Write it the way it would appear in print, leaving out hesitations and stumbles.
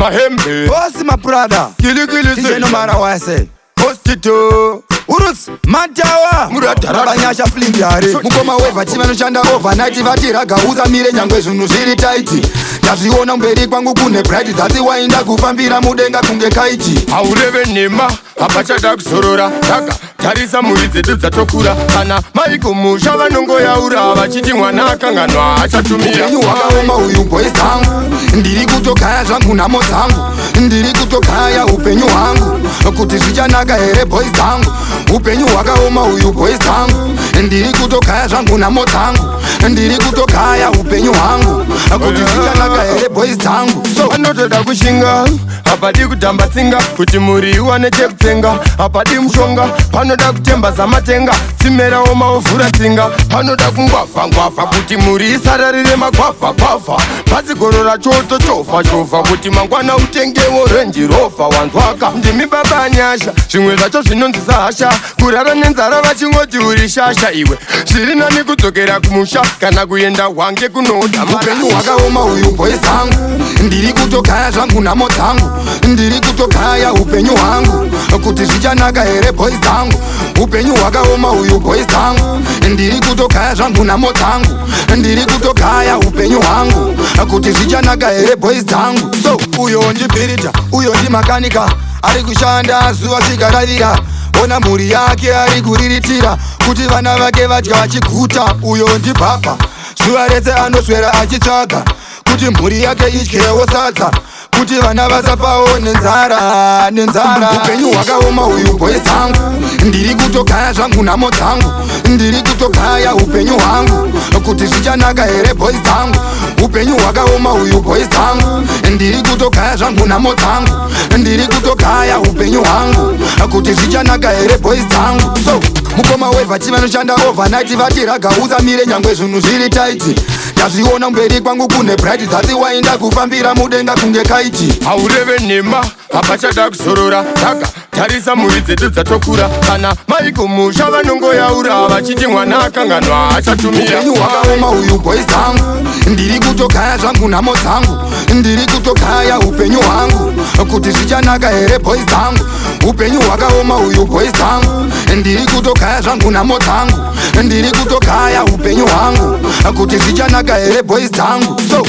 mahembe bosi maprada giligili ije no mara wase hostito Urus, Matawa, Rabanyasha Flingyari, Mukoma Weva, Chimanoshanda overnight, Vatiraga, Uzamire, Yangwezunu, Ziri Taiti, Taziona Mberi Kwangu Kune Pride, Taziwainda Kufambira Mudenga Kunge Kaiti. Aureve Nema, Apachada Sorora, Taka, Tarisa Muridze Tokura, Kana, Maiko Mushava Nongo Yaura, Vachiti Wanakangano, Achatumia. You wakaoma uyu boys tangu, ndiri kutokaya zvangu namo dzangu, ndiri kutokaya upenyu hwangu, kuti zvichanaka here boys tangu. Upenyu wakaoma uyu boys tangu, ndiri kutokaya zvangu namo dzangu, ndiri kutokaya upenyu hwangu, kuti zvichanaka here boys tangu. So anotoda kushinga, apadi kutamba tsinga, kuti muri uwane chekutsenga, apadi mushonga, panoda kutemba zamatenga, tsimerawo maovhura tsinga, panoda kungwavha kuti muri isararire magwavha, pasi gorora chofa, kuti mangwana utengewo renji rofa, wanzwaka ndimi baba nyasha, zvimwe zvacho zvinonzisa hasha, kurara nenzara vachingoti uri shasha iwe, zviri nani kudzokera kumusha, kana kuenda hwange kunoda. Upenyu hwakaoma uyu boys tangu, ndiri kutokaya zvangu namo dzangu, ndiri kutokaya upenyu hwangu, kuti zvichanaka here boys tangu. Upenyu hwakaoma uyu boys tangu, ndiri kutokaya zvangu namo dzangu, ndiri kutokaya upenyu hwangu, kuti zvichanaka here boys tangu. So uyo ndibhirita, uyo ndimakanika, ari kushanda zuva svikaravira, ona mhuri yake ari kuriritira, kuti vana vake vadya vachiguta. Uyo ndibhapa, zuva rese anoswera achitsvaga, kuti mhuri yake idyewo sadza, kuti vana vasafawo nenzara. Upenyu hwakaoma uyu boys tangu, ndiri kutokaya zvangu namo dzangu, ndiri kutokaya upenyu hwangu, kuti zvichanaka here boys tangu. Upenyu hwakaoma uyu boys tangu, ndiri kutokaya zvangu namo dzangu, ndiri kutokaya upenyu hwangu, kuti zvichanaka here boys tangu. So mukoma weva chivanoshanda overnight, vatiraga uzamire nyangwe zvinhu zviri taiti, tazviona mberi kwangu kune bright, taziwainda kufambira mudenga kunge kaiti. Aureve Nema, apachada kuzorora, Taka, Tarisa Muridze Tokura, Kana, Maiko Mushava Nongo Yaura, Vachiti Wanakangano, Achatumia. Upenyu hwakaoma uyu boys tangu, ndiri kutokaya zvangu namo dzangu, ndiri kutokaya upenyu hwangu, kuti zvichanaka here boys tangu. Upenyu hwakaoma uyu boys tangu, ndiri kutokaya zvangu namo dzangu, ndiri kutokaya upenyu hwangu, kuti zvichanaka here boys tangu. So